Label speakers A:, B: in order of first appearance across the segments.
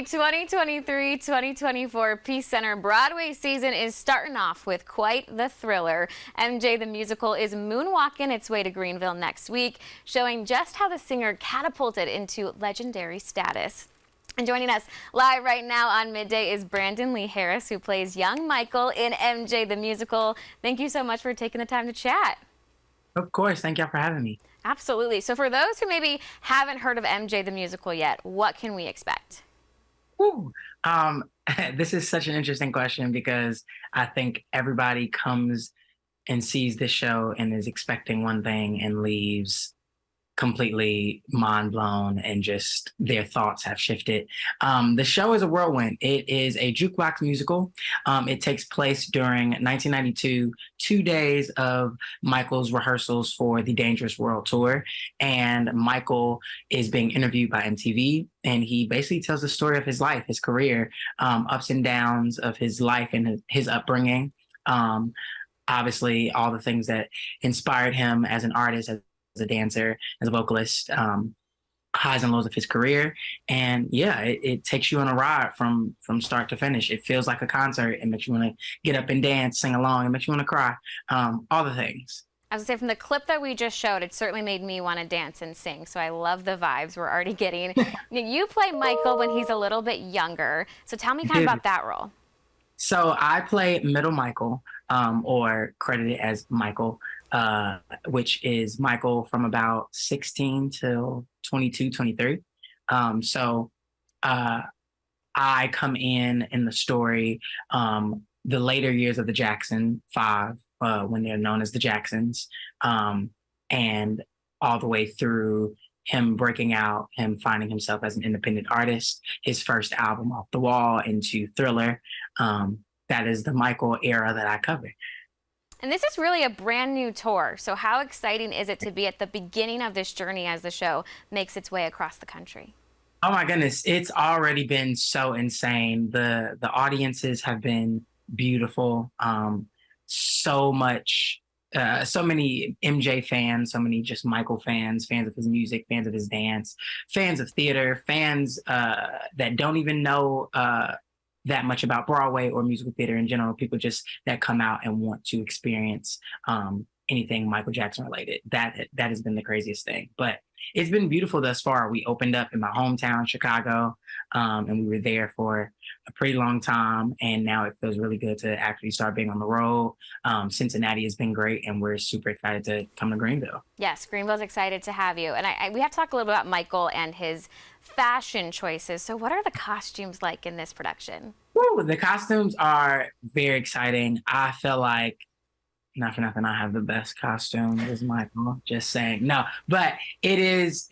A: The 2023-2024 Peace Center Broadway season is starting off with quite the thriller. MJ the Musical is moonwalking its way to Greenville next week, showing just how the singer catapulted into legendary status. And joining us live right now on Midday is Brandon Lee Harris, who plays young Michael in MJ the Musical. Thank you so much for taking the time to chat.
B: Of course. Thank y'all for having me.
A: Absolutely. So for those who maybe haven't heard of MJ the Musical yet, what can we expect?
B: Woo. This is such an interesting question because I think everybody comes and sees this show and is expecting one thing and leaves completely mind blown and just their thoughts have shifted. The show is a whirlwind. It is a jukebox musical. It takes place during 1992, 2 days of Michael's rehearsals for the Dangerous World Tour. And Michael is being interviewed by MTV, and he basically tells the story of his life, his career, ups and downs of his life and his upbringing. Obviously, all the things that inspired him as an artist, as a dancer, as a vocalist, highs and lows of his career. And yeah, it takes you on a ride from start to finish. It feels like a concert. It makes you want to get up and dance, sing along. It makes you want to cry. All the things.
A: I was gonna say, from the clip that we just showed, it certainly made me want to dance and sing. So I love the vibes we're already getting. You play Michael when he's a little bit younger. So tell me kind of about that role.
B: So I play middle Michael, or credited as Michael, which is Michael from about 16 till 22, 23. I come in the story, the later years of the Jackson Five, when they're known as the Jacksons, and all the way through him breaking out, him finding himself as an independent artist, his first album Off the Wall into Thriller. That is the Michael era that I cover.
A: And this is really a brand new tour. So how exciting is it to be at the beginning of this journey as the show makes its way across the country?
B: Oh my goodness, it's already been so insane. The audiences have been beautiful. So many MJ fans, so many just Michael fans, fans of his music, fans of his dance, fans of theater, fans that don't even know that much about Broadway or musical theater in general. People just that come out and want to experience anything Michael Jackson related. That has been the craziest thing. But it's been beautiful thus far. We opened up in my hometown, Chicago, and we were there for a pretty long time. And now it feels really good to actually start being on the road. Cincinnati has been great, and we're super excited to come to Greenville.
A: Yes, Greenville's excited to have you. And we have to talk a little bit about Michael and his fashion choices. So what are the costumes like in this production?
B: Woo, the costumes are very exciting. I feel like, not for nothing, I have the best costume as Michael. Just saying. No, but it's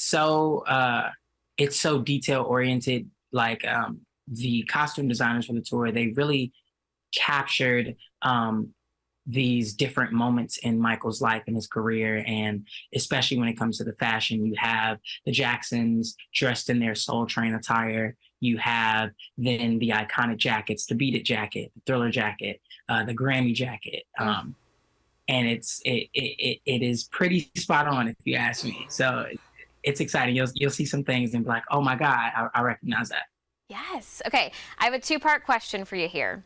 B: so detail oriented. Like the costume designers for the tour, they really captured these different moments in Michael's life and his career. And especially when it comes to the fashion, you have the Jacksons dressed in their Soul Train attire. You have then the iconic jackets, the Beat It jacket, the Thriller jacket, the Grammy jacket. And it is pretty spot on if you ask me. So it's exciting. You'll see some things and be like, oh my God, I recognize that.
A: Yes. Okay. I have a two-part question for you here.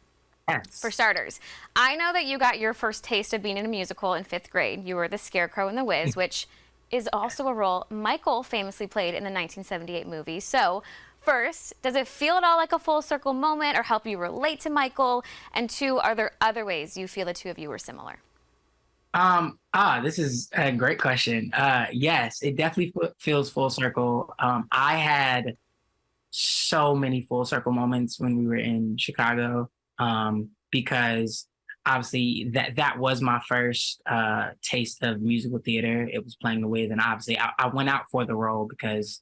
B: Yes.
A: For starters, I know that you got your first taste of being in a musical in 5th grade. You were the Scarecrow in The Wiz, which is also a role Michael famously played in the 1978 movie. So first, does it feel at all like a full circle moment or help you relate to Michael? And two, are there other ways you feel the two of you were similar?
B: This is a great question. Yes, it definitely feels full circle. I had so many full circle moments when we were in Chicago, because obviously that was my first taste of musical theater. It was playing The Wiz, and obviously I went out for the role because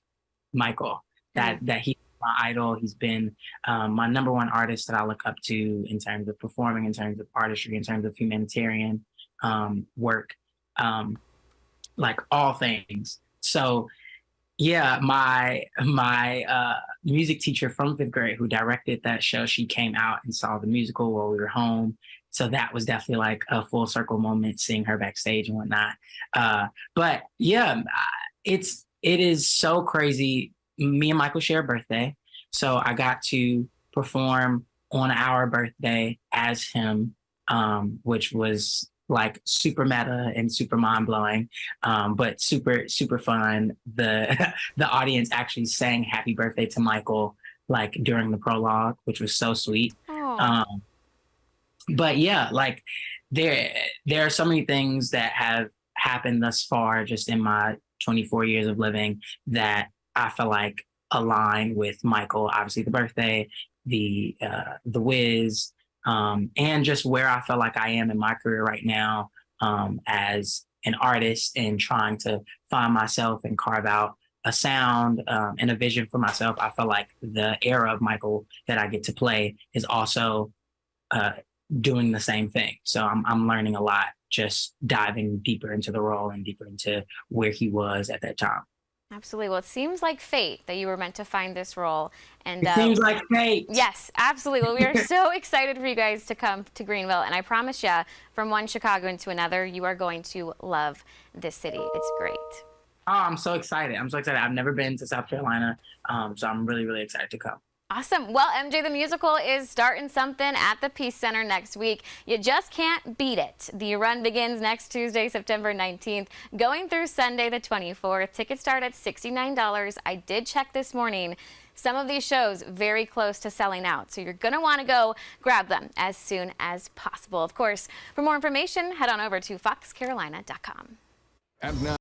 B: Michael, that he's my idol. He's been my number one artist that I look up to in terms of performing, in terms of artistry, in terms of humanitarian work, like all things. So yeah, my music teacher from 5th grade who directed that show, she came out and saw the musical while we were home. So that was definitely like a full circle moment, seeing her backstage and whatnot. But yeah, it is so crazy me and Michael share a birthday. So I got to perform on our birthday as him, which was like super meta and super mind blowing, but super fun. The the audience actually sang "Happy Birthday" to Michael like during the prologue, which was so sweet.
A: Oh.
B: Um, but yeah, like there there are so many things that have happened thus far just in my 24 years of living that I feel like align with Michael. Obviously, the birthday, the Wiz, and just where I feel like I am in my career right now, as an artist and trying to find myself and carve out a sound, and a vision for myself. I feel like the era of Michael that I get to play is also uh, doing the same thing. So I'm learning a lot, just diving deeper into the role and deeper into where he was at that time.
A: Absolutely. Well, it seems like fate that you were meant to find this role. And
B: It seems like fate.
A: yes, absolutely. Well, we are so excited for you guys to come to Greenville. And I promise you, from one Chicagoan to another, you are going to love this city. It's great.
B: Oh, I'm so excited. I'm so excited. I've never been to South Carolina, so I'm really excited to come.
A: Awesome. Well, MJ, the musical is starting something at the Peace Center next week. You just can't beat it. The run begins next Tuesday, September 19th, going through Sunday, the 24th. Tickets start at $69. I did check this morning. Some of these shows very close to selling out, so you're going to want to go grab them as soon as possible. Of course, for more information, head on over to foxcarolina.com.
C: And now